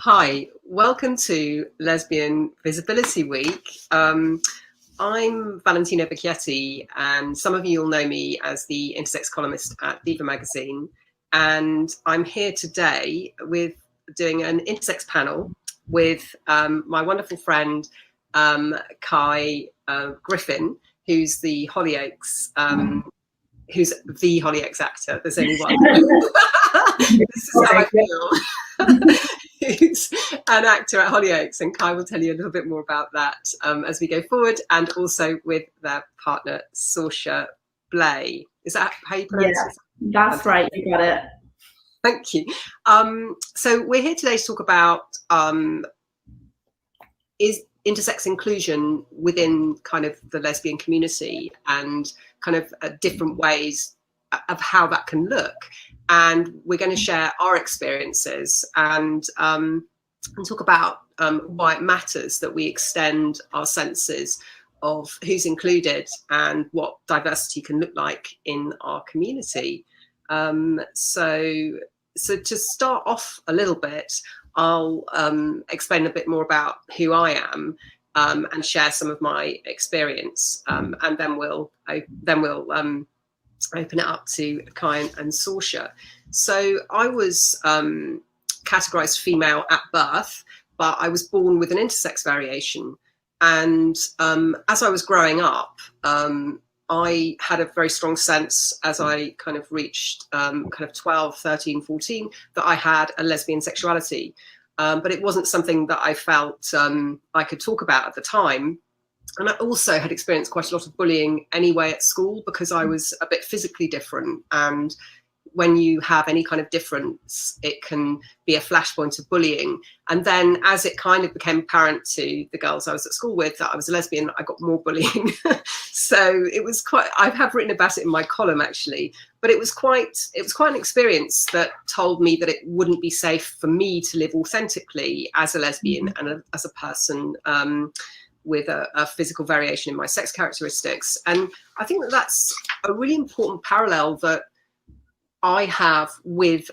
Hi, welcome to Lesbian Visibility Week. I'm Valentino Vecchietti, and some of you will know me as the Intersex columnist at DIVA magazine. And I'm here today with doing an Intersex panel with my wonderful friend Ki Griffin, who's the Hollyoaks actor. There's only one. This is how I feel. Who's an actor at Hollyoaks, and Ki will tell you a little bit more about that as we go forward, and also with their partner Sorcha Blae. Is that how you pronounce it? That's right, you got it. Thank you. So we're here today to talk about is intersex inclusion within kind of the lesbian community, and kind of different ways of how that can look. And we're going to share our experiences and talk about why it matters that we extend our senses of who's included and what diversity can look like in our community. So to start off a little bit, I'll explain a bit more about who I am and share some of my experience, and then we'll open it up to Ki and Sorcha. So I was categorized female at birth, but I was born with an intersex variation. And as I was growing up, I had a very strong sense as I kind of reached kind of 12, 13, 14, that I had a lesbian sexuality. But it wasn't something that I felt I could talk about at the time. And I also had experienced quite a lot of bullying anyway at school, because I was a bit physically different. And when you have any kind of difference, it can be a flashpoint of bullying. And then as it kind of became apparent to the girls I was at school with that I was a lesbian, I got more bullying. So it was quite, I have written about it in my column actually, but it was quite an experience that told me that it wouldn't be safe for me to live authentically as a lesbian and as a person with a physical variation in my sex characteristics. And I think that that's a really important parallel that I have with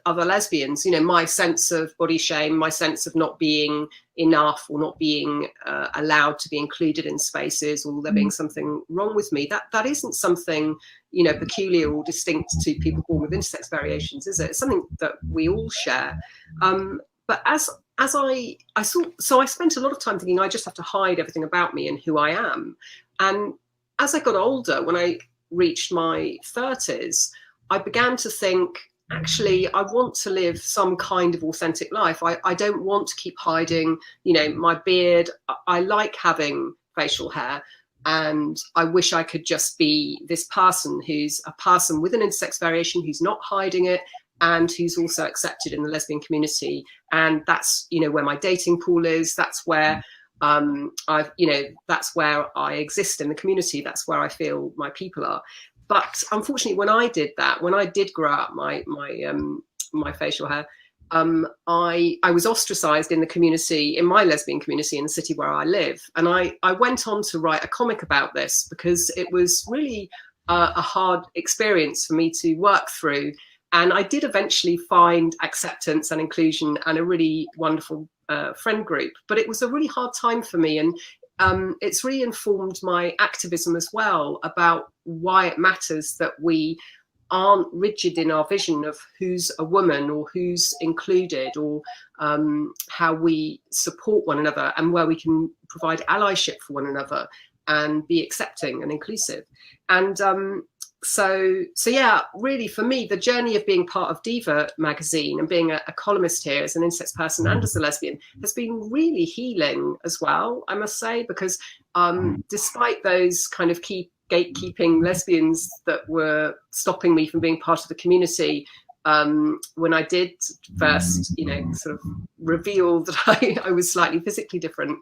other lesbians. You know, my sense of body shame, my sense of not being enough or not being allowed to be included in spaces, or there being something wrong with me, that isn't something, you know, peculiar or distinct to people born with intersex variations, is it? It's something that we all share. But as I spent a lot of time thinking I just have to hide everything about me and who I am. And as I got older, when I reached my 30s, I began to think, actually, I want to live some kind of authentic life. I don't want to keep hiding, you know, my beard. I like having facial hair. And I wish I could just be this person who's a person with an intersex variation, who's not hiding it, and who's also accepted in the lesbian community. And that's, you know, where my dating pool is. That's where that's where I exist in the community. That's where I feel my people are. But unfortunately, when I did that, when I did grow out my facial hair, I was ostracized in the community, in my lesbian community in the city where I live. And I went on to write a comic about this, because it was really a hard experience for me to work through. And I did eventually find acceptance and inclusion and a really wonderful friend group. But it was a really hard time for me. And it's really informed my activism as well, about why it matters that we aren't rigid in our vision of who's a woman or who's included, or how we support one another, and where we can provide allyship for one another and be accepting and inclusive. And so yeah, really for me, the journey of being part of DIVA magazine and being a columnist here as an intersex person and as a lesbian has been really healing as well, I must say, because despite those kind of key gatekeeping lesbians that were stopping me from being part of the community, when I did first, you know, sort of reveal that I was slightly physically different,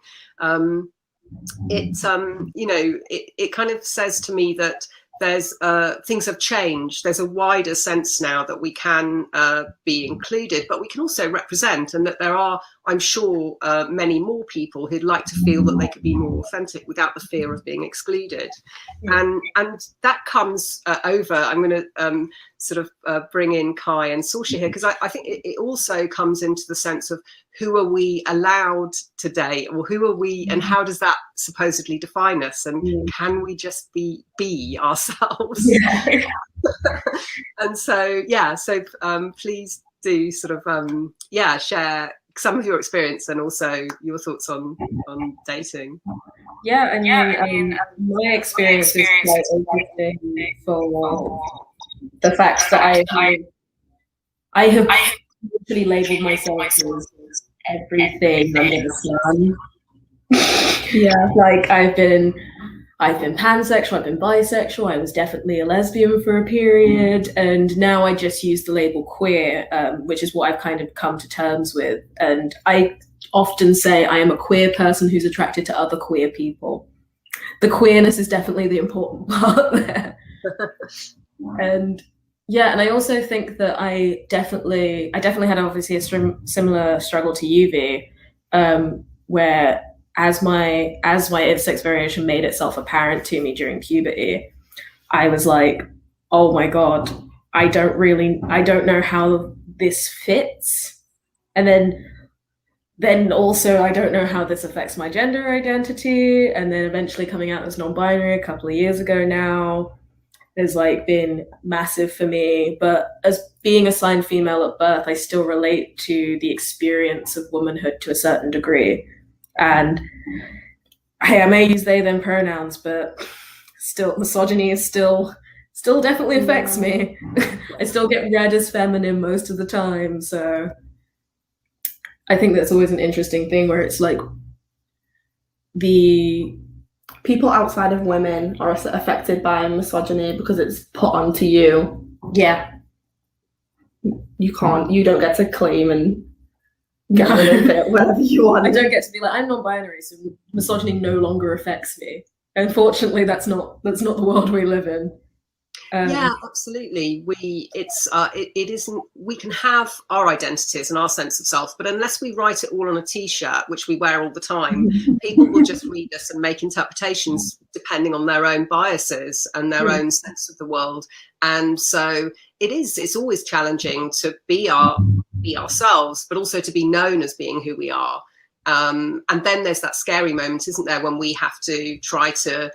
it kind of says to me that there's things have changed. There's a wider sense now that we can be included, but we can also represent, and that there are, I'm sure, many more people who'd like to feel that they could be more authentic without the fear of being excluded. And that comes over. I'm going to sort of bring in Ki and Sorcha here, because I think it also comes into the sense of who are we allowed today, or who are we, and how does that supposedly define us, and can we just be ourselves? Yeah. And so please do sort of share some of your experience and also your thoughts on dating. Yeah, I mean, my experience is quite interesting for the fact that I have literally labelled myself as everything under the sun. Yeah, like I've been pansexual, I've been bisexual, I was definitely a lesbian for a period, and now I just use the label queer, which is what I've kind of come to terms with. And I often say I am a queer person who's attracted to other queer people. The queerness is definitely the important part there. And yeah, and I also think that I definitely had obviously a similar struggle to you, where as my intersex variation made itself apparent to me during puberty, I was like, oh my God, I don't know how this fits. And then also I don't know how this affects my gender identity. And then eventually coming out as non-binary a couple of years ago now has like been massive for me. But as being assigned female at birth, I still relate to the experience of womanhood to a certain degree. And hey, I may use they them pronouns, but still misogyny is still definitely affects me. I still get read as feminine most of the time. So I think that's always an interesting thing where it's like the people outside of women are affected by misogyny because it's put onto you. Yeah. You don't get to claim and get rid of it whenever you want. I don't get to be like, I'm non-binary, so misogyny no longer affects me. Unfortunately, that's not the world we live in. Yeah, absolutely. It isn't. We can have our identities and our sense of self, but unless we write it all on a T-shirt, which we wear all the time, people will just read us and make interpretations depending on their own biases and their own sense of the world. And so it's always challenging to be ourselves, but also to be known as being who we are. And then there's that scary moment, isn't there, when we have to try to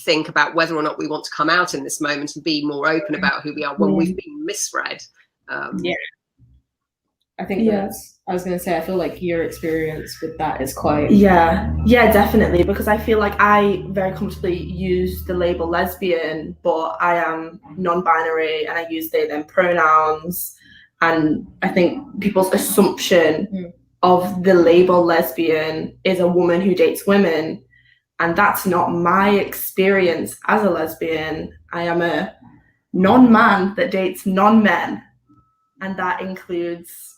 think about whether or not we want to come out in this moment and be more open about who we are when we've been misread. Yeah, I think I was going to say, I feel like your experience with that is quite... Yeah, definitely, because I feel like I very comfortably use the label lesbian, but I am non-binary and I use they, them pronouns. And I think people's assumption of the label lesbian is a woman who dates women. And that's not my experience as a lesbian. I am a non-man that dates non-men. And that includes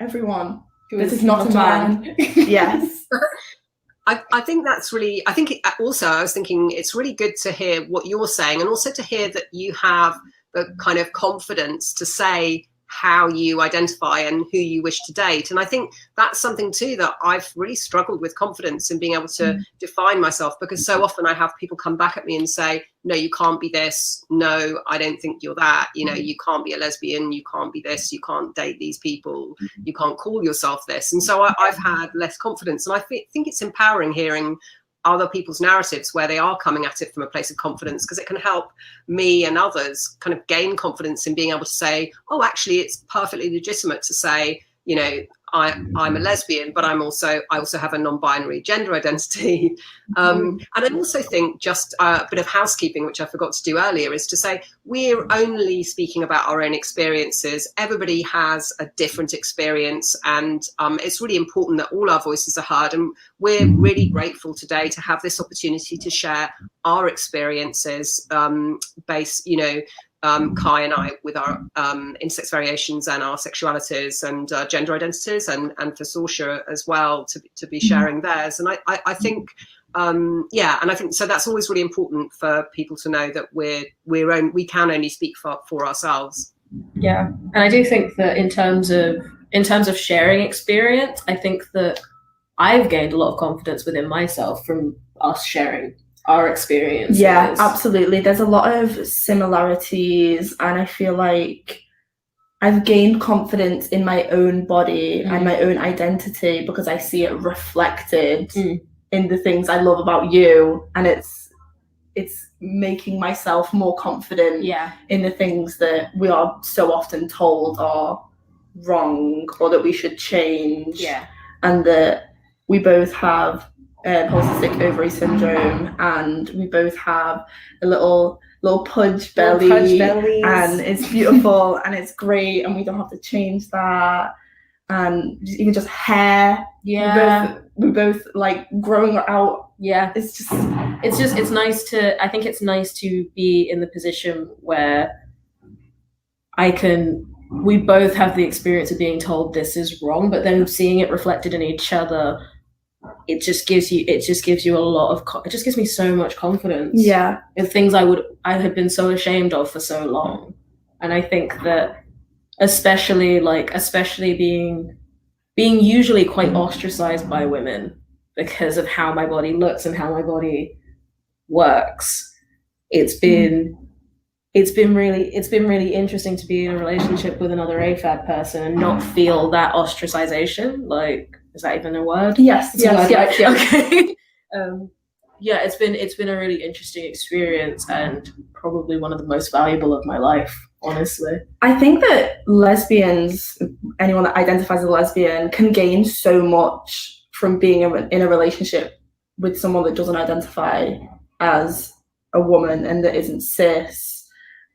everyone. This is not a man. Yes. I think that's really, I was thinking it's really good to hear what you're saying, and also to hear that you have the kind of confidence to say how you identify and who you wish to date. And I think that's something too that I've really struggled with, confidence in being able to define myself, because so often I have people come back at me and say, no, you can't be this. No, I don't think you're that. You know, you can't be a lesbian. You can't be this. You can't date these people. You can't call yourself this. And so I've had less confidence. And I think it's empowering hearing other people's narratives where they are coming at it from a place of confidence, because it can help me and others kind of gain confidence in being able to say, oh, actually, it's perfectly legitimate to say, you know, I'm a lesbian, but I also have a non-binary gender identity. And I also think, just a bit of housekeeping, which I forgot to do earlier, is to say we're only speaking about our own experiences. Everybody has a different experience, and it's really important that all our voices are heard. And we're really grateful today to have this opportunity to share our experiences based, you know, Ki and I, with our intersex variations and our sexualities and gender identities, and for Sorcha as well to be sharing theirs. And I think yeah, and I think so. That's always really important for people to know that we can only speak for ourselves. Yeah, and I do think that in terms of sharing experience, I think that I've gained a lot of confidence within myself from us sharing our experiences. Yeah, absolutely. There's a lot of similarities, and I feel like I've gained confidence in my own body and my own identity because I see it reflected in the things I love about you, and it's making myself more confident in the things that we are so often told are wrong or that we should change. Yeah. And that we both have polycystic ovary syndrome, and we both have a little pudge belly, and it's beautiful and it's great, and we don't have to change that. And even just hair, we both like growing out. Yeah, it's nice to, I think it's nice to be in the position where we both have the experience of being told this is wrong, but then seeing it reflected in each other, it just gives you a lot of, it just gives me so much confidence. Yeah. In things I had been so ashamed of for so long. And I think that especially being usually quite ostracized by women because of how my body looks and how my body works, it's been really interesting to be in a relationship with another AFAB person and not feel that ostracization. Like, is that even a word? Yes. Okay. Yeah, it's been a really interesting experience and probably one of the most valuable of my life, honestly. I think that lesbians, anyone that identifies as a lesbian, can gain so much from being in a relationship with someone that doesn't identify as a woman and that isn't cis,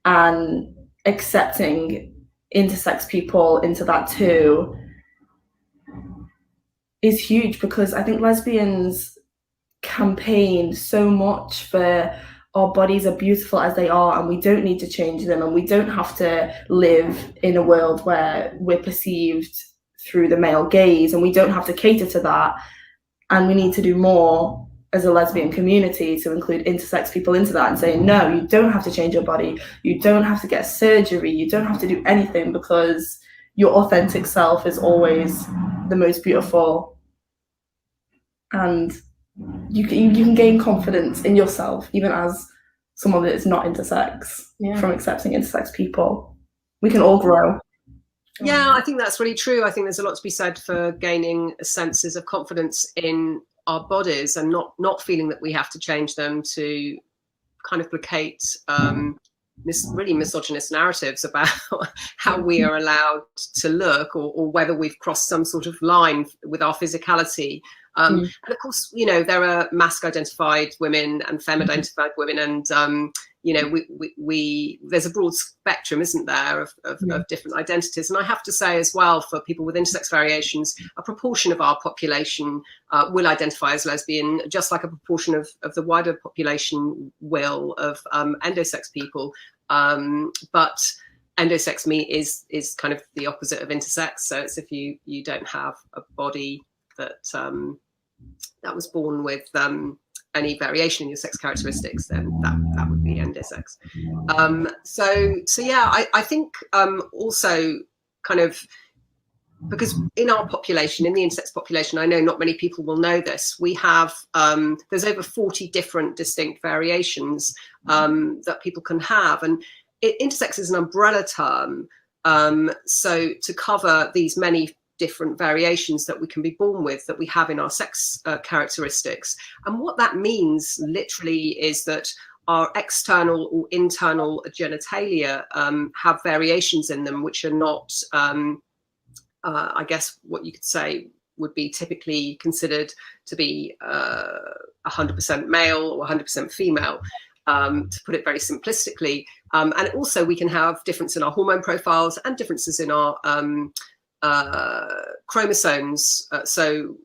and accepting intersex people into that too is huge, because I think lesbians campaign so much for our bodies are beautiful as they are and we don't need to change them, and we don't have to live in a world where we're perceived through the male gaze, and we don't have to cater to that, and we need to do more as a lesbian community to include intersex people into that and say, no, you don't have to change your body, you don't have to get surgery, you don't have to do anything, because your authentic self is always the most beautiful. And you can gain confidence in yourself, even as someone that is not intersex, from accepting intersex people. We can all grow. Yeah, I think that's really true. I think there's a lot to be said for gaining senses of confidence in our bodies and not feeling that we have to change them to kind of placate really misogynist narratives about how we are allowed to look, or whether we've crossed some sort of line with our physicality. And of course, there are masc identified women and femme identified women, and there's a broad spectrum, isn't there, of different identities. And I have to say as well, for people with intersex variations, a proportion of our population will identify as lesbian, just like a proportion of the wider population will of endosex people. But endosex is kind of the opposite of intersex. So it's if you don't have a body that was born with any variation in your sex characteristics, then that would be endosex. So yeah, I think also kind of, because in our population, in the intersex population, I know not many people will know this, we have, there's over 40 different distinct variations that people can have. And intersex is an umbrella term, so to cover these many different variations that we can be born with, that we have in our sex characteristics. And what that means literally is that our external or internal genitalia have variations in them which are not, I guess what you could say would be typically considered to be 100% male or 100% female, to put it very simplistically. And also we can have difference in our hormone profiles and differences in our chromosomes. So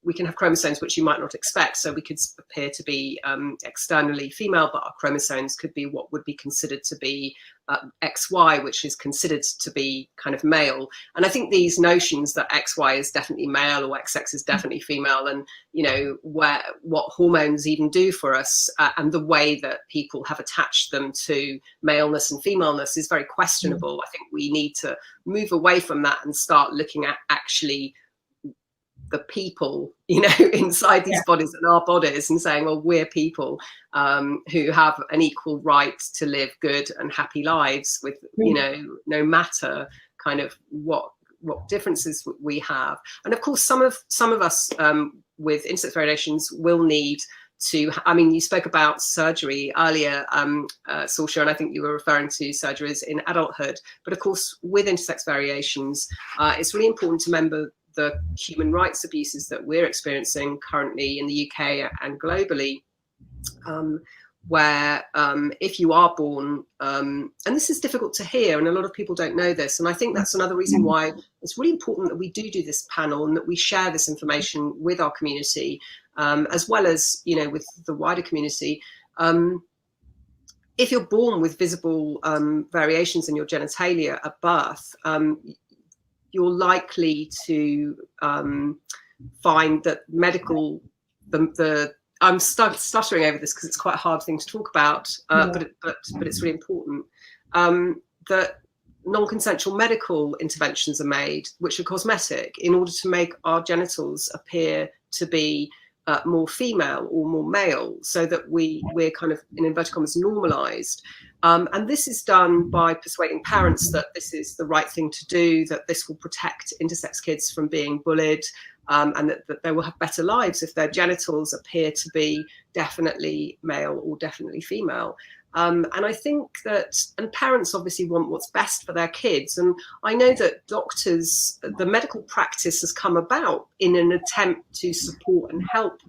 we can have chromosomes which you might not expect. So we could appear to be externally female, but our chromosomes could be what would be considered to be XY, which is considered to be kind of male. And I think these notions that XY is definitely male or XX is definitely female, and what hormones even do for us, and the way that people have attached them to maleness and femaleness is very questionable. I think we need to move away from that and start looking at actually the people, inside these bodies and our bodies, and saying, well, we're people who have an equal right to live good and happy lives with, no matter kind of what differences we have. And of course, some of us with intersex variations will need to, you spoke about surgery earlier, Sorcha, and I think you were referring to surgeries in adulthood. But of course, with intersex variations, it's really important to remember the human rights abuses that we're experiencing currently in the UK and globally, where if you are born, and this is difficult to hear, and a lot of people don't know this, and I think that's another reason why it's really important that we do this panel and that we share this information with our community, as well as, with the wider community. If you're born with visible variations in your genitalia at birth, you're likely to find that I'm stuttering over this because it's quite a hard thing to talk about, but it's really important, that non-consensual medical interventions are made, which are cosmetic, in order to make our genitals appear to be more female or more male, so that we're kind of, in inverted commas, normalized. And this is done by persuading parents that this is the right thing to do, that this will protect intersex kids from being bullied, and that they will have better lives if their genitals appear to be definitely male or definitely female. And I think that, and parents obviously want what's best for their kids. And I know that doctors, the medical practice has come about in an attempt to support and help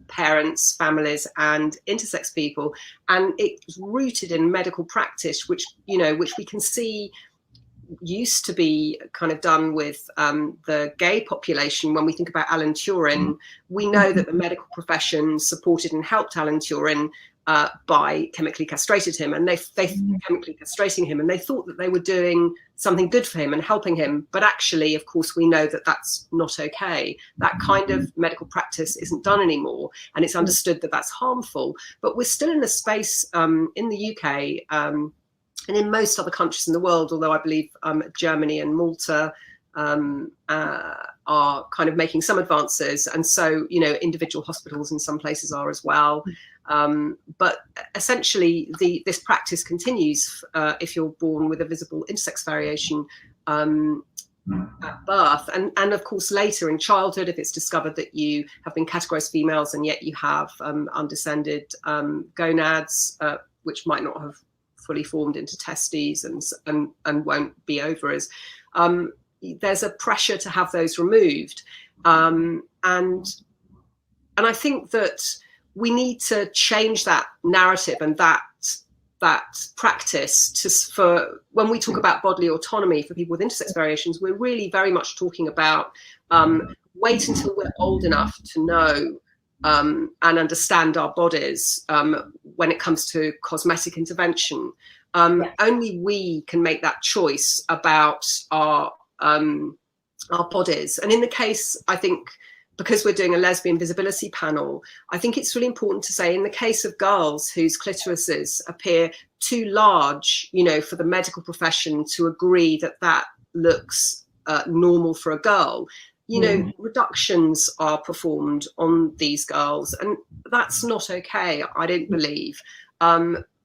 parents, families, and intersex people. And it's rooted in medical practice, which we can see used to be kind of done with the gay population. When we think about Alan Turing, we know that the medical profession supported and helped Alan Turing by chemically castrated him, and they chemically castrating him, and they thought that they were doing something good for him and helping him. But actually, of course, we know that that's not okay. That kind of medical practice isn't done anymore, and it's understood that that's harmful. But we're still in a space in the UK and in most other countries in the world, although I believe Germany and Malta are kind of making some advances, and so individual hospitals in some places are as well. But essentially, this practice continues if you're born with a visible intersex variation at birth, and of course later in childhood, if it's discovered that you have been categorized females and yet you have undescended gonads, which might not have fully formed into testes and won't be ovaries. There's a pressure to have those removed, and I think that we need to change that narrative and that practice for when we talk about bodily autonomy for people with intersex variations. We're really very much talking about wait until we're old enough to know and understand our bodies when it comes to cosmetic intervention. Only we can make that choice about our bodies. And in the case, I think, because we're doing a lesbian visibility panel, I think it's really important to say, in the case of girls whose clitorises appear too large, for the medical profession to agree that that looks normal for a girl, reductions are performed on these girls, and that's not okay, I don't believe,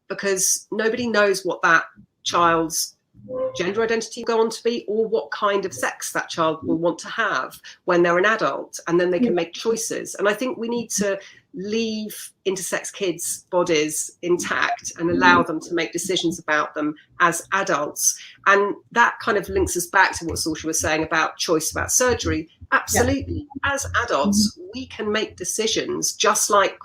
because nobody knows what that child's gender identity will go on to be, or what kind of sex that child will want to have when they're an adult, and then they can make choices. And I think we need to leave intersex kids' bodies intact and allow them to make decisions about them as adults. And that kind of links us back to what Sorcha was saying about choice about surgery. Absolutely, as adults, we can make decisions just like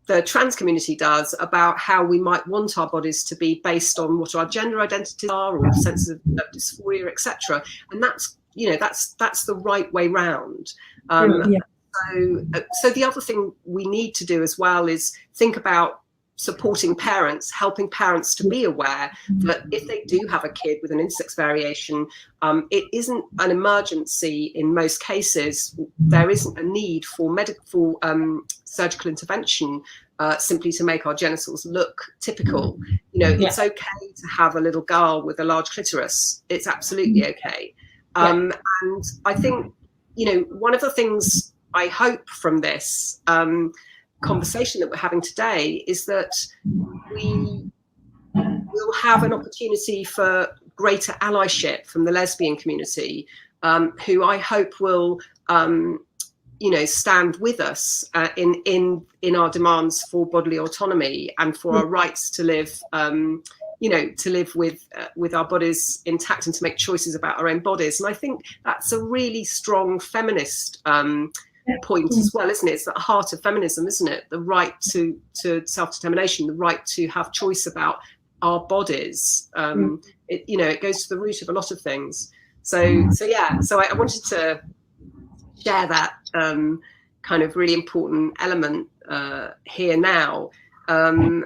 the trans community does about how we might want our bodies to be based on what our gender identities are, or senses of dysphoria, etc. And that's the right way round. So the other thing we need to do as well is think about supporting parents, helping parents to be aware that if they do have a kid with an intersex variation, it isn't an emergency in most cases. There isn't a need for surgical intervention simply to make our genitals look typical. It's okay to have a little girl with a large clitoris. It's absolutely okay. And I think, one of the things I hope from this conversation that we're having today is that we will have an opportunity for greater allyship from the lesbian community, who I hope will, stand with us in our demands for bodily autonomy and for our rights to live, to live with our bodies intact and to make choices about our own bodies. And I think that's a really strong feminist point as well, isn't it? It's at the heart of feminism, isn't it? The right to self-determination, the right to have choice about our bodies. It goes to the root of a lot of things. So I wanted to share that kind of really important element here now, and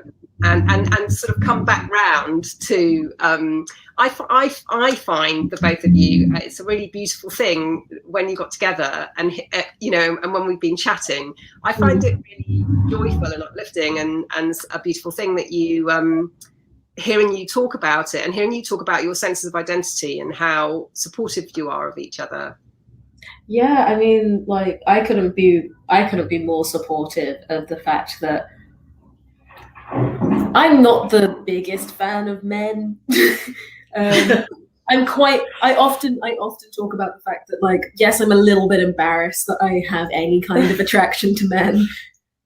sort of come back round to I find the both of you, it's a really beautiful thing when you got together and and when we've been chatting. I find it really joyful and uplifting and a beautiful thing that you hearing you talk about it and hearing you talk about your senses of identity and how supportive you are of each other. Yeah, I mean, like I couldn't be more supportive of the fact that I'm not the biggest fan of men. I often talk about the fact that, like, yes, I'm a little bit embarrassed that I have any kind of attraction to men.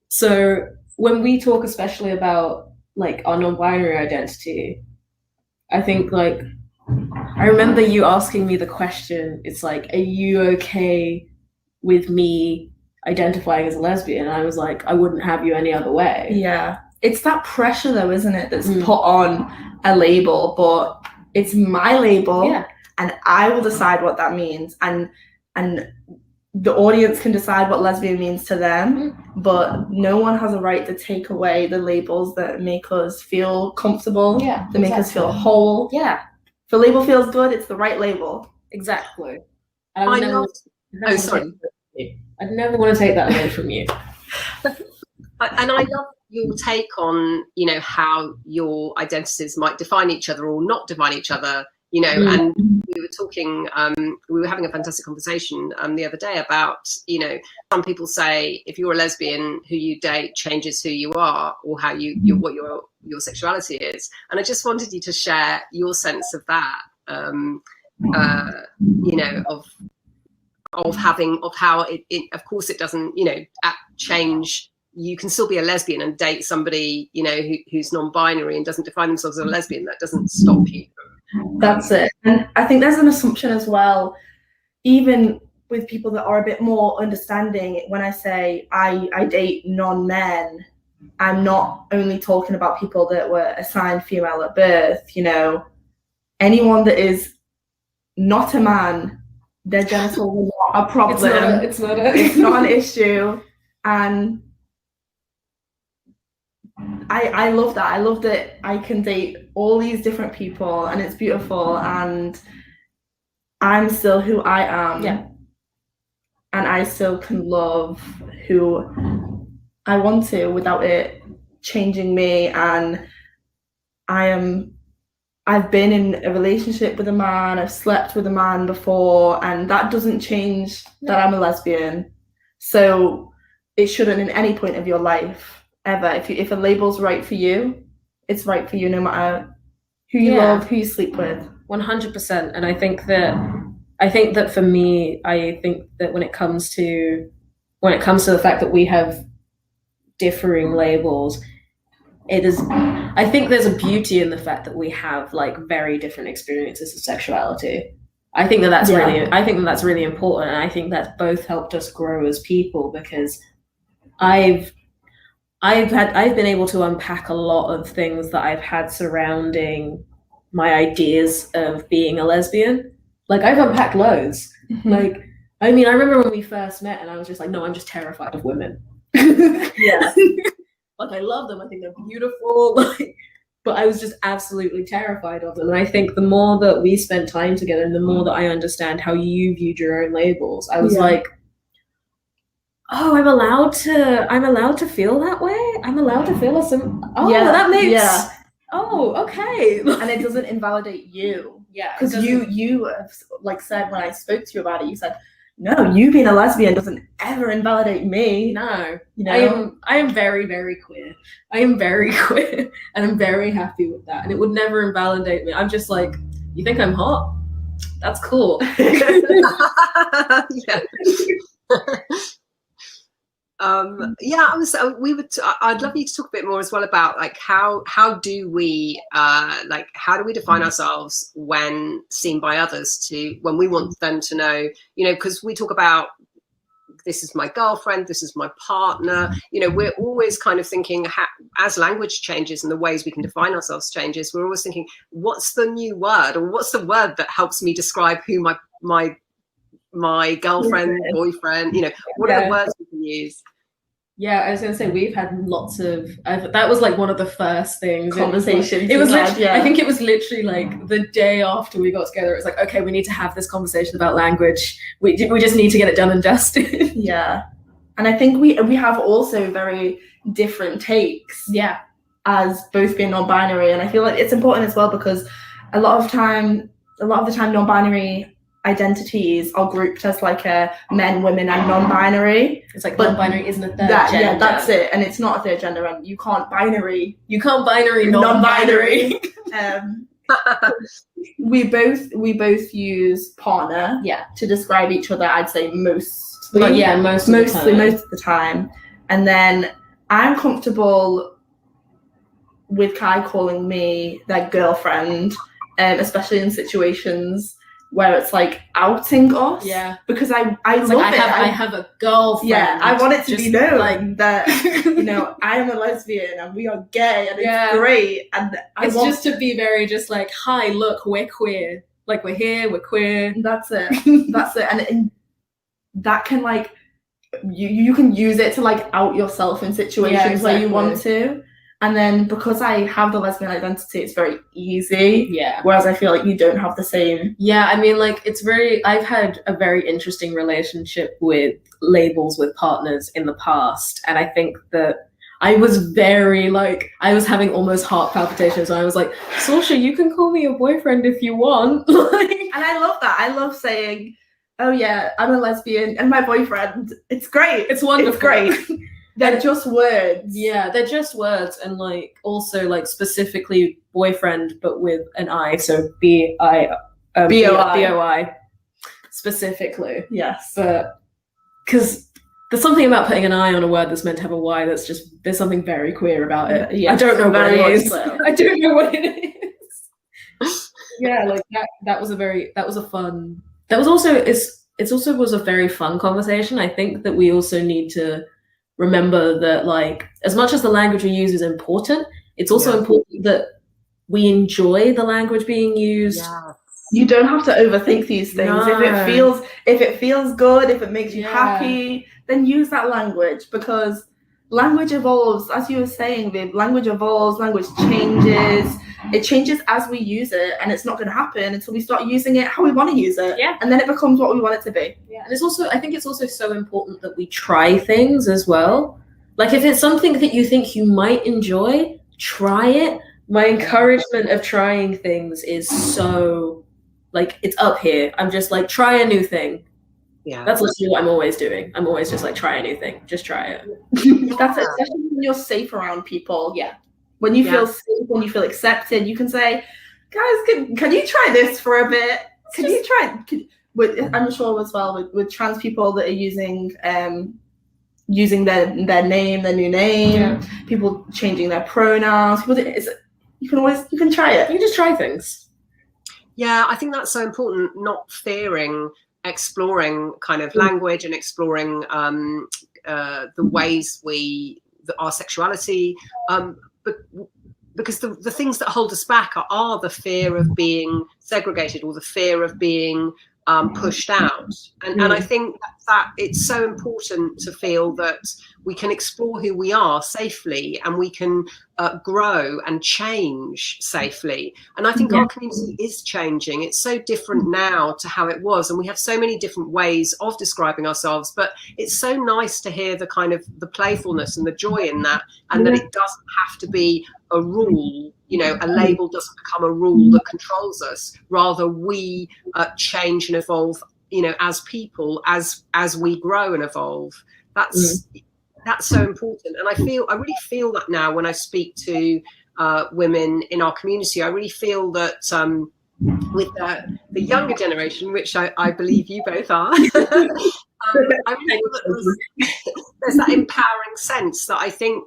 So when we talk especially about like our non-binary identity, I think like I remember you asking me the question, it's like, are you okay with me identifying as a lesbian? And I was like, I wouldn't have you any other way. Yeah. It's that pressure though, isn't it, that's put on a label, but it's my label and I will decide what that means. And the audience can decide what lesbian means to them, but no one has a right to take away the labels that make us feel comfortable, that make us feel whole. Yeah. If a label feels good, it's the right label. Exactly. I'd never want to take that away from you. And I love your take on, how your identities might define each other or not define each other, and we were talking, we were having a fantastic conversation the other day about, some people say if you're a lesbian, who you date changes who you are or how what your sexuality is. And I just wanted you to share your sense of that, of how it of course it doesn't, change. You can still be a lesbian and date somebody, who's non-binary and doesn't define themselves as a lesbian. That doesn't stop you. That's it. And I think there's an assumption as well, even with people that are a bit more understanding. When I say I date non-men, I'm not only talking about people that were assigned female at birth. Anyone that is not a man, their genital is not a problem. It's not an issue. And I love that. I love that I can date all these different people and it's beautiful and I'm still who I am. Yeah. And I still can love who I want to without it changing me. And I've been in a relationship with a man, I've slept with a man before, and that doesn't change that I'm a lesbian. So it shouldn't in any point of your life. Ever. If a label's right for you, it's right for you no matter who you love, who you sleep with. 100%. And I think that for me, I think that when it comes to the fact that we have differing labels, I think there's a beauty in the fact that we have like very different experiences of sexuality. I think that's really important, and I think that's both helped us grow as people, because I've been able to unpack a lot of things that I've had surrounding my ideas of being a lesbian. Like I've unpacked loads. Like I mean, I remember when we first met and I was just like, no, I'm just terrified of women. Yeah. Like, I love them. I think they're beautiful. Like, but I was just absolutely terrified of them. And I think the more that we spent time together and the more that I understand how you viewed your own labels, I was like, oh, I'm allowed to feel that way. I'm allowed to feel that makes oh, okay. And it doesn't invalidate you. Yeah. Because you have, like, said when I spoke to you about it, you said, no, you being a lesbian doesn't ever invalidate me. No. You know? I am very, very queer. I am very queer. And I'm very happy with that. And it would never invalidate me. I'm just like, you think I'm hot? That's cool. Yeah. I'd love you to talk a bit more as well about like how do we define ourselves when seen by others, when we want them to know, because we talk about this is my girlfriend, this is my partner, we're always kind of thinking as language changes and the ways we can define ourselves changes, we're always thinking, what's the new word, or what's the word that helps me describe who my girlfriend, boyfriend, what are the words we can use? Yeah, I was going to say, we've had lots of, that was like one of the first things. Conversations. It was literally, I think it was literally like the day after we got together, it was like, okay, we need to have this conversation about language. We just need to get it done and dusted. Yeah. And I think we have also very different takes. Yeah. As both being non-binary. And I feel like it's important as well because a lot of the time non-binary identities are grouped as like men, women, and non-binary. It's like, but non-binary isn't a third gender. Yeah, that's it. And it's not a third gender, and you can't binary non-binary. We both use partner. Yeah. To describe each other. I'd say mostly. Most of the time. And then I'm comfortable with Kai calling me their girlfriend, especially in situations where it's like outing us. Yeah. Because I love it. I have a girlfriend. Yeah, I want it to be known like that, I am a lesbian and we are gay and it's great. And it's just to be very just like, hi, look, we're queer. Like, we're here, we're queer. That's it. That's it. And that can like, you can use it to like out yourself in situations where you want to. And then because I have the lesbian identity, it's very easy. Yeah. Whereas I feel like you don't have the same. Yeah, I mean, like, I've had a very interesting relationship with labels with partners in the past. And I think that I was very like, I was having almost heart palpitations. And I was like, Sorcha, you can call me your boyfriend if you want. And I love that. I love saying, oh yeah, I'm a lesbian and my boyfriend. It's great. It's wonderful. It's great. They're just words. Yeah, they're just words. And like also like specifically boyfriend, but with an I. So B-I, B-O-I specifically. Yes. But because there's something about putting an I on a word that's meant to have a Y that's just, there's something very queer about it. Yes, I don't know what it is. So. I don't know what it is. Yeah, like that was a fun, that was also, it also was a very fun conversation. I think that we also need to remember that, like, as much as the language we use is important, it's also important that we enjoy the language being used. Yeah. You don't have to overthink these things. No. If it feels good, if it makes you happy, then use that language, because language evolves. As you were saying, Viv, language evolves, language changes. It changes as we use it, and it's not going to happen until we start using it how we want to use it. Yeah. And then it becomes what we want it to be. Yeah. And I think it's also so important that we try things as well. Like, if it's something that you think you might enjoy, try it. My encouragement of trying things is so, like, it's up here. I'm just like, try a new thing. Yeah. That's literally what I'm always doing. I'm always just like, try a new thing. Just try it. That's it. Especially when you're safe around people. Yeah. When you feel safe, when you feel accepted, you can say, guys, can you try this for a bit? I'm sure as well with trans people that are using their name, their new name, people changing their pronouns. You can try it. You can just try things. Yeah, I think that's so important, not fearing exploring kind of language and exploring the ways our sexuality, but because the things that hold us back are the fear of being segregated, or the fear of being pushed out. And I think that it's so important to feel that we can explore who we are safely, and we can grow and change safely. And I think our community is changing. It's so different now to how it was, and we have so many different ways of describing ourselves, but it's so nice to hear the kind of the playfulness and the joy in that, and that it doesn't have to be a rule. A label doesn't become a rule that controls us. Rather, we change and evolve, as people, as we grow and evolve. That's so important. And I really feel that now when I speak to women in our community. I really feel that with the younger generation, which I believe you both are, I really feel that there's that empowering sense that I think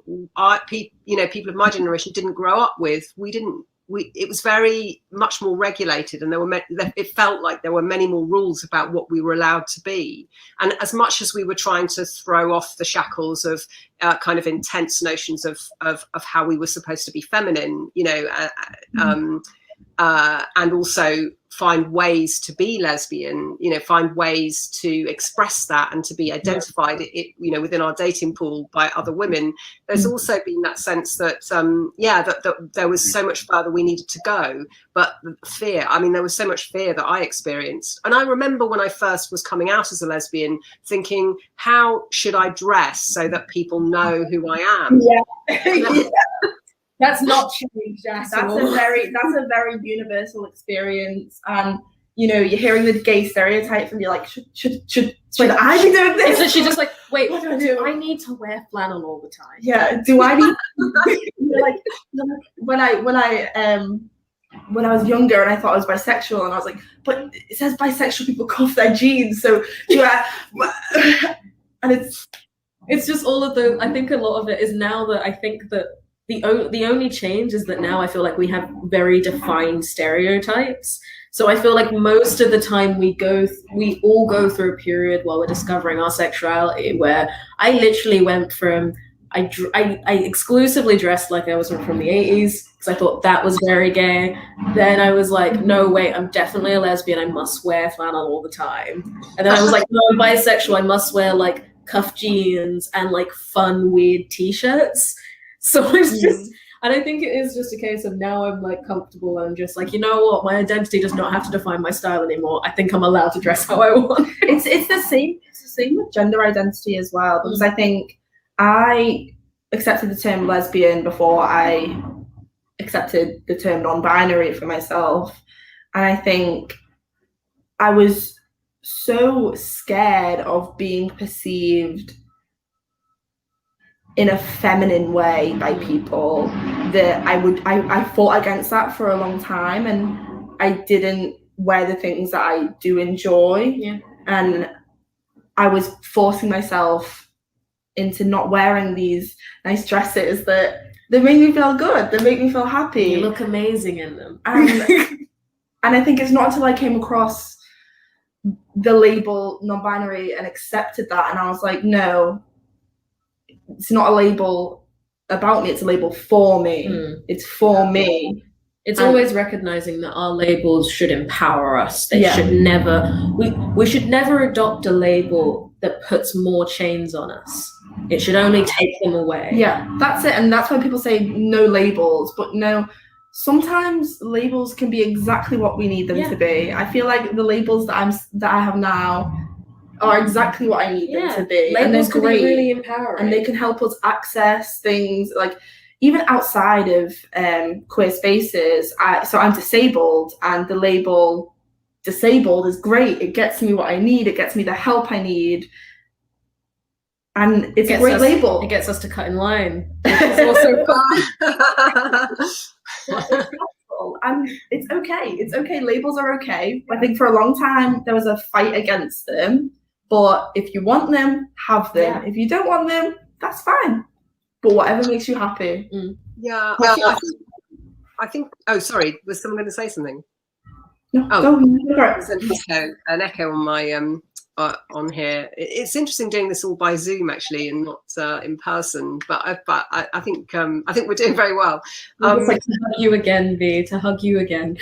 people of my generation didn't grow up with. It was very much more regulated, and it felt like there were many more rules about what we were allowed to be. And as much as we were trying to throw off the shackles of kind of intense notions of how we were supposed to be feminine, and also find ways to be lesbian, find ways to express that and to be identified, within our dating pool by other women. There's also been that sense that, that there was so much further we needed to go. But fear, there was so much fear that I experienced. And I remember when I first was coming out as a lesbian, thinking, how should I dress so that people know who I am? Yeah. That's not changed at all. That's a very universal experience. And you're hearing the gay stereotypes, and you're like, should I be doing this? So she's just like, wait, what do I need to wear flannel all the time? Yeah. Do I need? When I was younger and I thought I was bisexual, and I was like, but it says bisexual people cuff their jeans, so do I? And it's just all of the. I think a lot of it is now that I think that. The only change is that now I feel like we have very defined stereotypes. So I feel like most of the time we all go through a period while we're discovering our sexuality where I literally went from I exclusively dressed like I was from the 80s because I thought that was very gay. Then I was like, no, wait, I'm definitely a lesbian. I must wear flannel all the time. And then I was like, no, I'm bisexual. I must wear like cuff jeans and like fun, weird t-shirts. So it's just, and I think it is just a case of now I'm like comfortable and just like, you know what, my identity does not have to define my style anymore. I think I'm allowed to dress how I want. It's the same with gender identity as well, because I think I accepted the term lesbian before I accepted the term non-binary for myself. And I think I was so scared of being perceived in a feminine way by people that I fought against that for a long time, and I didn't wear the things that I do enjoy. Yeah. And I was forcing myself into not wearing these nice dresses that make me feel good, that make me feel happy. You look amazing in them. And I think it's not until I came across the label non-binary and accepted that, and I was like, no, it's not a label about me, it's a label for me. It's for me. It's always recognizing that our labels should empower us. They should never, we should never adopt a label that puts more chains on us. It should only take them away. Yeah, that's it. And that's why people say no labels, but no, sometimes labels can be exactly what we need them to be. I feel like the labels that I have now are exactly what I need them to be. Labels can be really empowering. And they can help us access things like even outside of queer spaces. So I'm disabled, and the label disabled is great. It gets me what I need. It gets me the help I need. And it's a great label. It gets us to cut in line, which is also fun. And it's okay. It's okay. Labels are okay. I think for a long time there was a fight against them. But if you want them, have them. Yeah. If you don't want them, that's fine. But whatever makes you happy. Yeah. I think. Oh, sorry. Was someone going to say something? No. There's an echo on my on here. It's interesting doing this all by Zoom actually, and not in person. But I think we're doing very well. It's like to hug you again, V. To hug you again.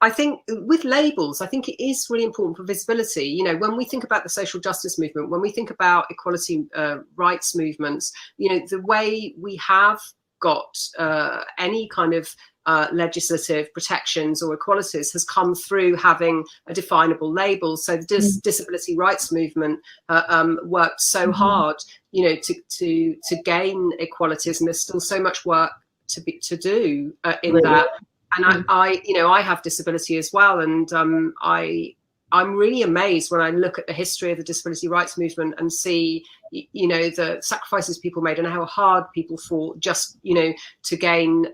I think with labels, I think it is really important for visibility. You know, when we think about the social justice movement, when we think about equality rights movements, you know, the way we have got any kind of legislative protections or equalities has come through having a definable label. So the disability rights movement worked so hard, you know, to gain equalities, and there's still so much work to do in that. And I, you know, I have disability as well, and I'm really amazed when I look at the history of the disability rights movement and see, you know, the sacrifices people made and how hard people fought just, you know, to gain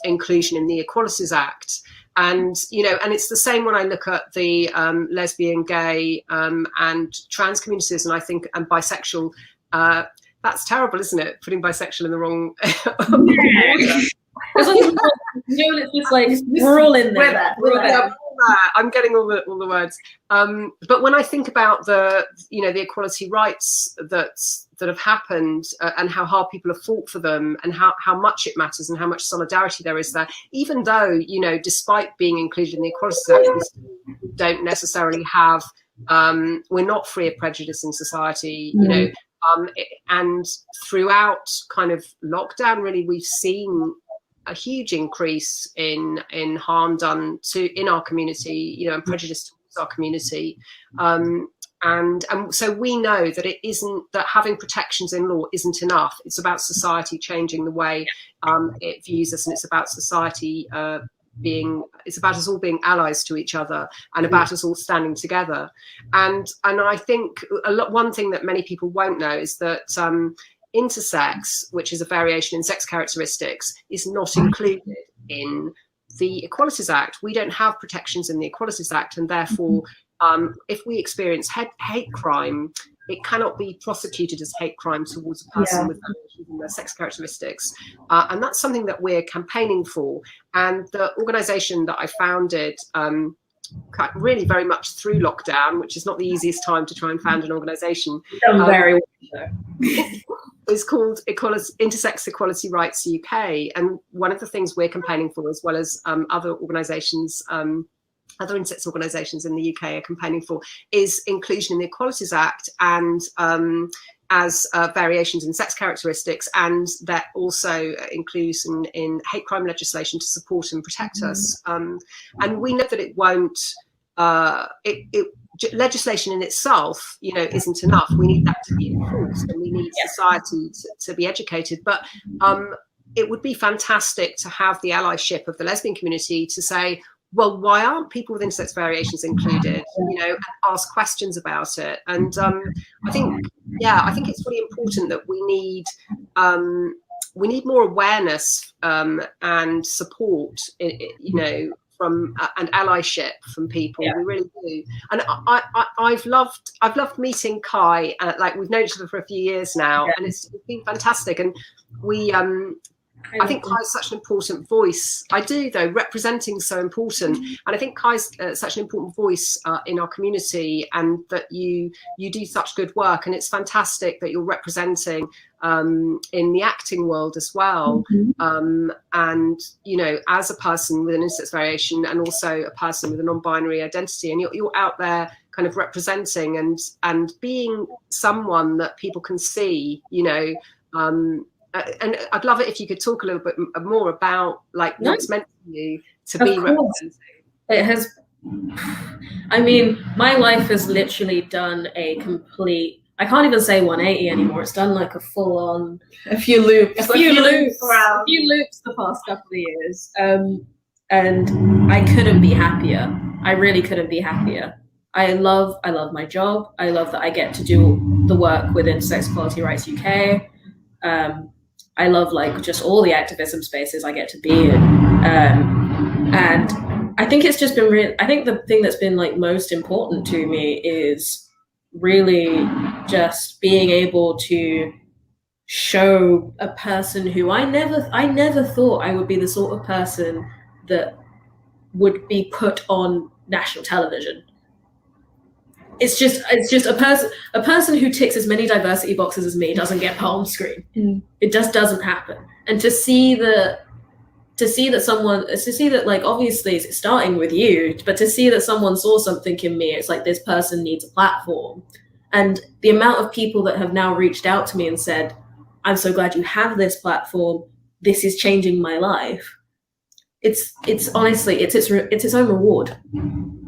inclusion in the Equalities Act. And, you know, and it's the same when I look at the lesbian, gay and trans communities, and I think, and bisexual. That's terrible, isn't it? Putting bisexual in the wrong order. It's just like we're all in there. I'm getting all the words. But when I think about the, you know, the equality rights that have happened and how hard people have fought for them and how much it matters and how much solidarity there is there, even though, you know, despite being included in the Equalities Act, we don't necessarily have, we're not free of prejudice in society, you know, and throughout kind of lockdown, really, we've seen a huge increase in harm done in our community, you know, and prejudice towards our community. And so we know that it isn't, that having protections in law isn't enough. It's about society changing the way it views us, and it's about society it's about us all being allies to each other and about us all standing together. And I think one thing that many people won't know is that intersex, which is a variation in sex characteristics, is not included in the Equalities Act. We don't have protections in the Equalities Act, and therefore if we experience hate crime, it cannot be prosecuted as hate crime towards a person with variations in their sex characteristics. And that's something that we're campaigning for. And the organisation that I founded really very much through lockdown, which is not the easiest time to try and found an organisation. Very well. Is called Intersex Equality Rights UK. And one of the things we're campaigning for, as well as other organisations, other intersex organisations in the UK are campaigning for, is inclusion in the Equalities Act and as variations in sex characteristics, and that also inclusion in hate crime legislation to support and protect us. And we know that it won't, legislation in itself, you know, isn't enough. We need that to be enforced, and we need society to be educated. But it would be fantastic to have the allyship of the lesbian community to say, well, why aren't people with intersex variations included? You know, and ask questions about it. And I think it's really important that we need more awareness and support, you know, from and allyship from people. We really do. And I've loved meeting Ki. Like, we've known each other for a few years now, and it's been fantastic. And we I think Ki's such an important voice. I do, though. Representing's so important, and I think Ki's such an important voice in our community, and that you do such good work. And it's fantastic that you're representing in the acting world as well. And, you know, as a person with an intersex variation, and also a person with a non-binary identity, and you're out there kind of representing and being someone that people can see, you know. And I'd love it if you could talk a little bit more about, like, what it's meant to you to be representing. It has, I mean, my life has literally done a complete, I can't even say 180 anymore. It's done like a full-on, a few loops the past couple of years. And I couldn't be happier. I really couldn't be happier. I love my job. I love that I get to do the work with Intersex Equality Rights UK. I love, like, just all the activism spaces I get to be in. And I think it's just been really, I think the thing that's been, like, most important to me is really just being able to show a person who I never thought I would be the sort of person that would be put on national television. It's just a person who ticks as many diversity boxes as me doesn't get put on screen. It just doesn't happen. And to see the to see that like, obviously it's starting with you, but to see that someone saw something in me, it's like, this person needs a platform. And the amount of people that have now reached out to me and said, I'm so glad you have this platform, this is changing my life. It's honestly, it's its own reward.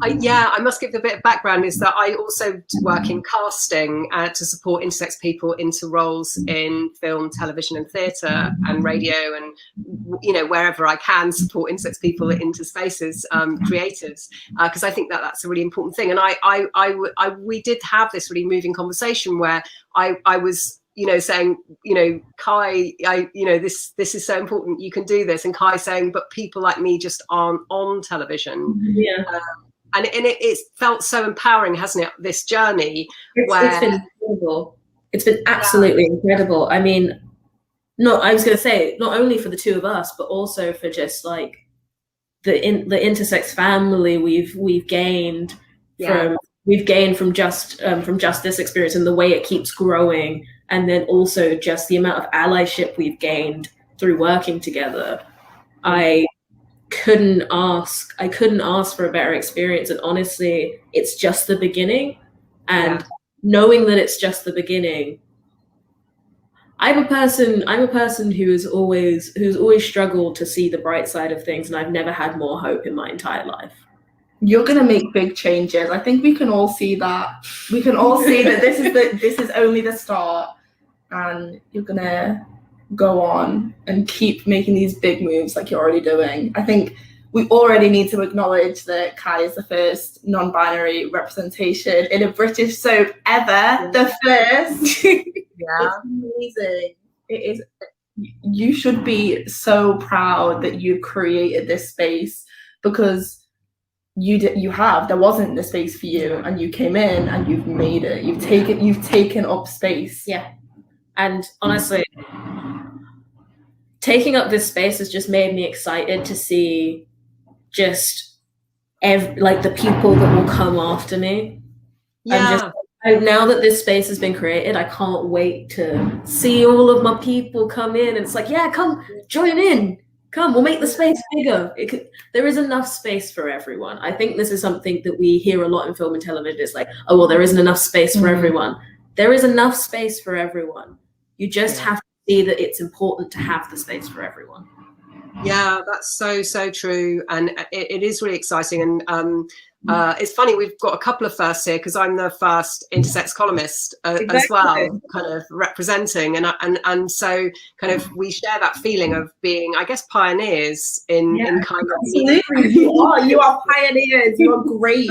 I must give a bit of background, is that I also work in casting to support intersex people into roles in film, television and theatre and radio, and, you know, wherever I can support intersex people into spaces, creatives, because I think that that's a really important thing. And we did have this really moving conversation where I was, you know, saying, you know, Kai, you know, this is so important, you can do this. And Kai saying, but people like me just aren't on television. Yeah. And it's felt so empowering, hasn't it, this journey? It's been incredible. It's been absolutely incredible. I mean, I was going to say, not only for the two of us, but also for just like the intersex family we've gained from just this experience, and the way it keeps growing. And then also just the amount of allyship we've gained through working together. I couldn't ask for a better experience. And honestly, it's just the beginning. And knowing that it's just the beginning, I'm a person who's always struggled to see the bright side of things, and I've never had more hope in my entire life. You're gonna make big changes. I think we can all see that. We can all see that this is only the start, and you're gonna go on and keep making these big moves like you're already doing. I think we already need to acknowledge that Kai is the first non-binary representation in a British soap ever. The first. Yeah. It's amazing. It is. You should be so proud that you created this space, because there wasn't the space for you, and you came in and you've made it. You've taken up space. Yeah. And honestly, taking up this space has just made me excited to see just like the people that will come after me. Yeah. And now that this space has been created, I can't wait to see all of my people come in. And it's like, yeah, come join in. Come, we'll make the space bigger. There is enough space for everyone. I think this is something that we hear a lot in film and television. It's like, oh, well, there isn't enough space for everyone. There is enough space for everyone. You just have to see that it's important to have the space for everyone. Yeah, that's so true. And it is really exciting. And it's funny, we've got a couple of firsts here, because I'm the first intersex columnist as well, kind of representing. And so kind of we share that feeling of being, I guess, pioneers in kind of. Absolutely. You are pioneers. You are great.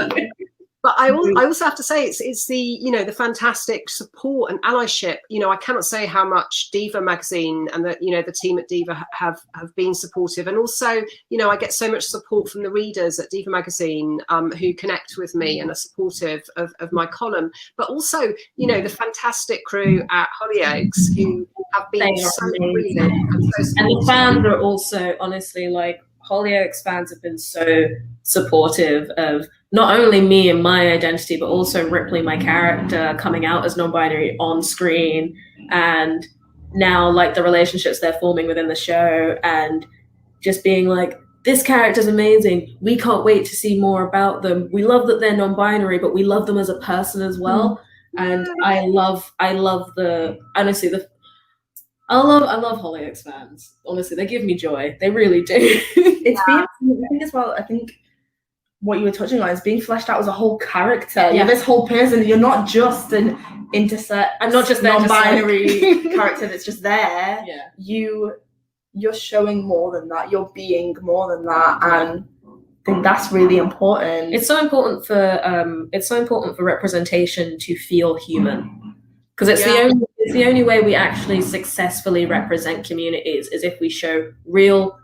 But I also have to say it's the, you know, the fantastic support and allyship. You know, I cannot say how much DIVA magazine and the team at DIVA have been supportive. And also, you know, I get so much support from the readers at DIVA magazine who connect with me and are supportive of my column. But also, you know, the fantastic crew at Hollyoaks who have been so brilliant and so supportive. And the fans are also, honestly, like, Hollyoaks fans have been so supportive of not only me and my identity, but also Ripley, my character, coming out as non-binary on screen, and now like the relationships they're forming within the show, and just being like, this character's amazing. We can't wait to see more about them. We love that they're non-binary, but we love them as a person as well. And I love Hollyoaks fans. Honestly, they give me joy. They really do. I think as well, I think what you were touching on is being fleshed out as a whole character. You're this whole person. You're not just an intersex, I'm not just non-binary character that's just there. Yeah. You're showing more than that. You're being more than that, and I think that's really important. It's so important for representation to feel human, because it's the only way we actually successfully represent communities is if we show real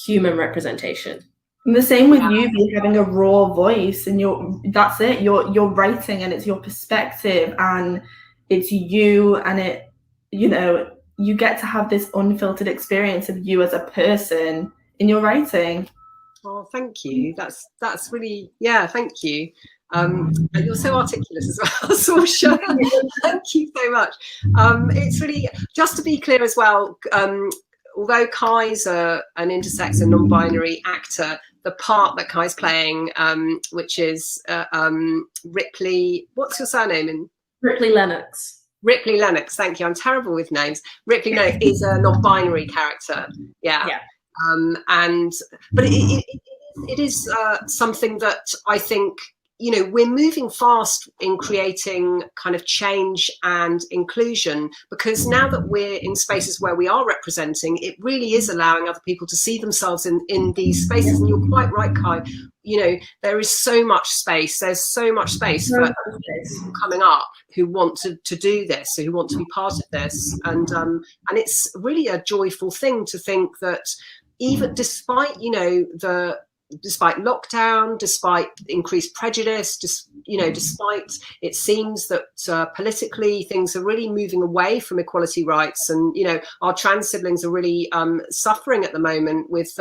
human representation. And the same with you having a raw voice, and that's it. You're writing, and it's your perspective, and it's you, and it, you know, you get to have this unfiltered experience of you as a person in your writing. Oh, thank you. That's really, thank you. You're so articulate as well, Sorcha. Thank you so much. It's really, just to be clear as well, although Kai's an intersex and non-binary actor, the part that Kai's playing, which is Ripley, what's your surname? Ripley Lennox. Ripley Lennox, thank you. I'm terrible with names. Ripley Lennox is a non-binary character. Yeah. But it is something that I think, you know, we're moving fast in creating kind of change and inclusion, because now that we're in spaces where we are representing, it really is allowing other people to see themselves in these spaces. And you're quite right, Kai. You know, there is so much space. There's so much space for people coming up who want to do this, who want to be part of this. And it's really a joyful thing to think that even despite, you know, despite lockdown, despite increased prejudice, despite it seems that politically things are really moving away from equality rights, and you know, our trans siblings are really suffering at the moment with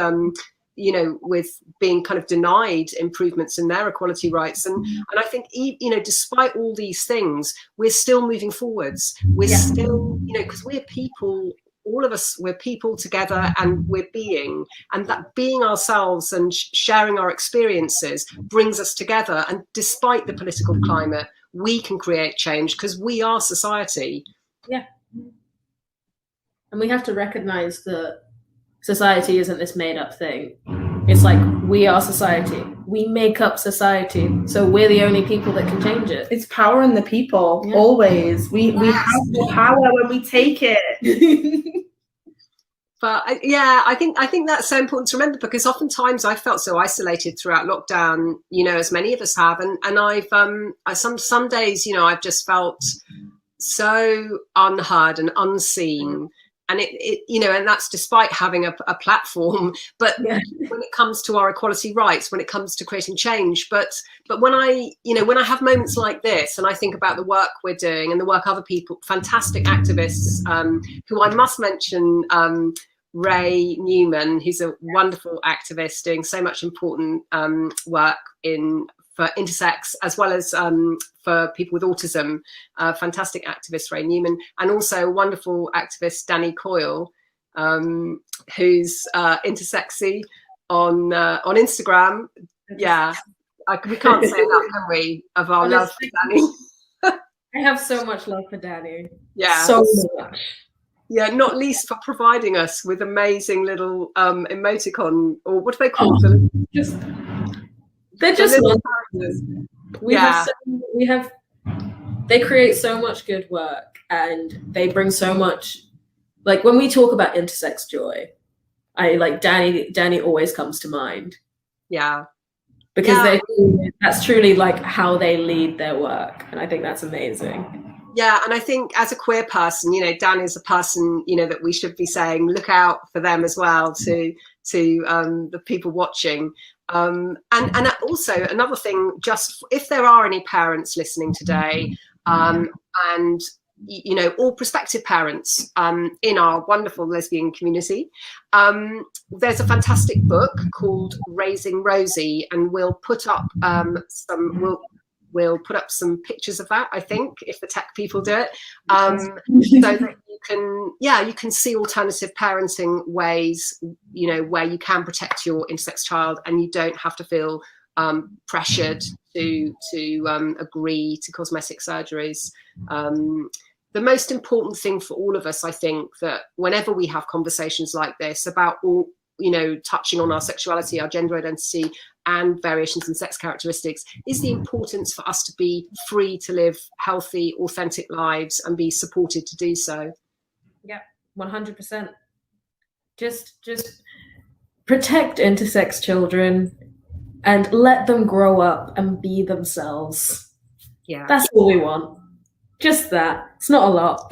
you know, with being kind of denied improvements in their equality rights, and I think, you know, despite all these things, we're still moving forwards. We're still, you know, because we're people. All of us, we're people together, and we're being, and that being ourselves and sharing our experiences brings us together. And despite the political climate, we can create change because we are society. Yeah. And we have to recognize that society isn't this made up thing. It's like, we are society. We make up society. So we're the only people that can change it. It's power in the people, always. We have the power when we take it. But I think that's so important to remember, because oftentimes I felt so isolated throughout lockdown, you know, as many of us have. And I've some days, you know, I've just felt so unheard and unseen. And it you know, and that's despite having a platform. But when it comes to our equality rights, when it comes to creating change, but when I have moments like this, and I think about the work we're doing and the work other people, fantastic activists, who I must mention, Ray Newman, who's a wonderful activist doing so much important work for intersex, as well as for people with autism. Fantastic activist, Ray Newman, and also a wonderful activist, Danny Coyle, who's intersexy on Instagram. Yeah, we can't say enough, can we, of our love for Danny. I have so much love for Danny. Yeah, so much. Yeah, not least for providing us with amazing little emoticon, or what do they call them? They're just they create so much good work, and they bring so much, like when we talk about intersex joy, I like Danny always comes to mind. Yeah. Because that's truly like how they lead their work, and I think that's amazing. Yeah, and I think as a queer person, you know, Dan is a person, you know, that we should be saying, look out for them as well, to the people watching. And also another thing, just if there are any parents listening today, and you know, all prospective parents in our wonderful lesbian community, there's a fantastic book called Raising Rosie, and we'll put up we'll put up some pictures of that, I think, if the tech people do it, so that you can see alternative parenting ways, you know, where you can protect your intersex child, and you don't have to feel pressured to agree to cosmetic surgeries. The most important thing for all of us, I think, that whenever we have conversations like this about all, you know, touching on our sexuality, our gender identity, and variations in sex characteristics, is the importance for us to be free to live healthy, authentic lives and be supported to do so. Yeah, 100%. Just protect intersex children and let them grow up and be themselves. Yeah, that's all we want. Just that. It's not a lot.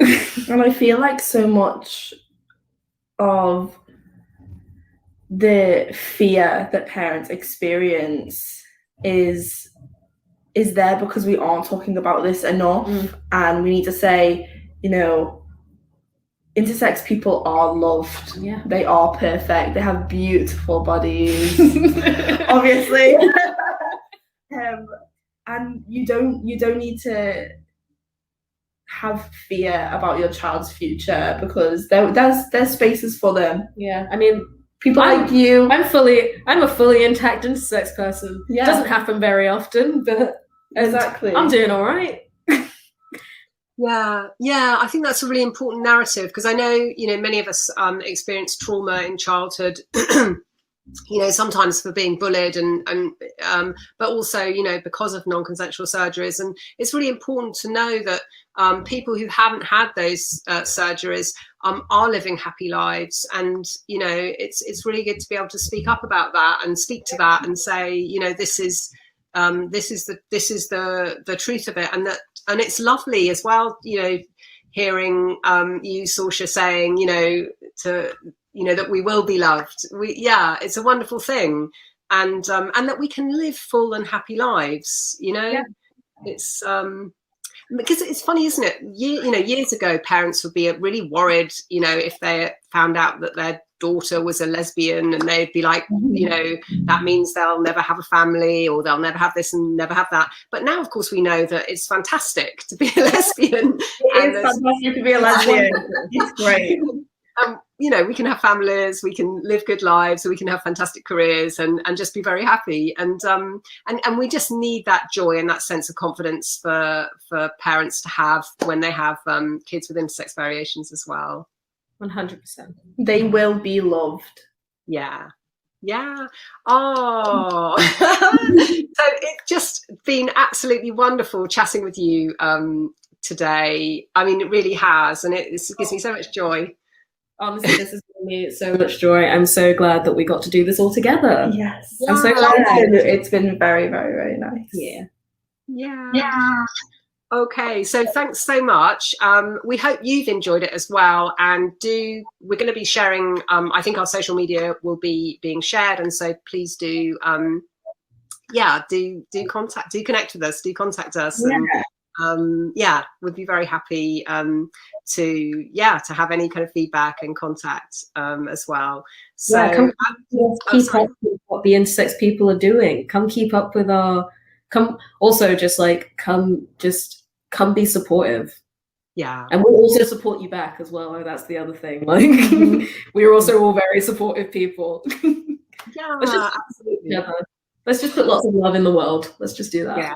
And I feel like so much of the fear that parents experience is there because we aren't talking about this enough. And we need to say, you know, intersex people are loved. Yeah. They are perfect. They have beautiful bodies, obviously. And you don't need to have fear about your child's future, because there's spaces for them. Yeah, I mean, People like you. I'm a fully intact intersex person. Yeah. It doesn't happen very often, but Exactly. I'm doing all right. Yeah, I think that's a really important narrative, because I know, you know, many of us experience trauma in childhood, you know, sometimes for being bullied and but also, you know, because of non-consensual surgeries. And it's really important to know that people who haven't had those surgeries are living happy lives. And, you know, it's really good to be able to speak up about that and speak to that and say, you know, this is the truth of it. And it's lovely as well, you know, hearing you, Sorcha, saying, you know, that we will be loved. It's a wonderful thing, and that we can live full and happy lives. You know, it's because it's funny, isn't it? Years ago, parents would be really worried, you know, if they found out that their daughter was a lesbian, and they'd be like, you know, that means they'll never have a family, or they'll never have this and never have that. But now, of course, we know that it's fantastic to be a lesbian. It is fantastic to be a lesbian. It's great. You know, we can have families, we can live good lives, we can have fantastic careers, and just be very happy. And we just need that joy and that sense of confidence for parents to have when they have kids with intersex variations as well. 100%. They will be loved. Yeah. Oh, so it's just been absolutely wonderful chatting with you today. I mean, it really has, and it gives me so much joy. Honestly, this has given me so much joy. I'm so glad that we got to do this all together. Yes. I'm so glad. It's been very, very, very nice. Yeah. Okay, so thanks so much. We hope you've enjoyed it as well. And we're going to be sharing, I think our social media will be being shared. And so please do, do connect with us, do contact us. And, we'd be very happy to have any kind of feedback and contact as well. So come keep up with what the intersex people are doing. Come keep up with come be supportive. Yeah. And we'll also support you back as well. That's the other thing. Like we're also all very supportive people. Yeah, absolutely. Let's just put lots of love in the world. Let's just do that. Yeah.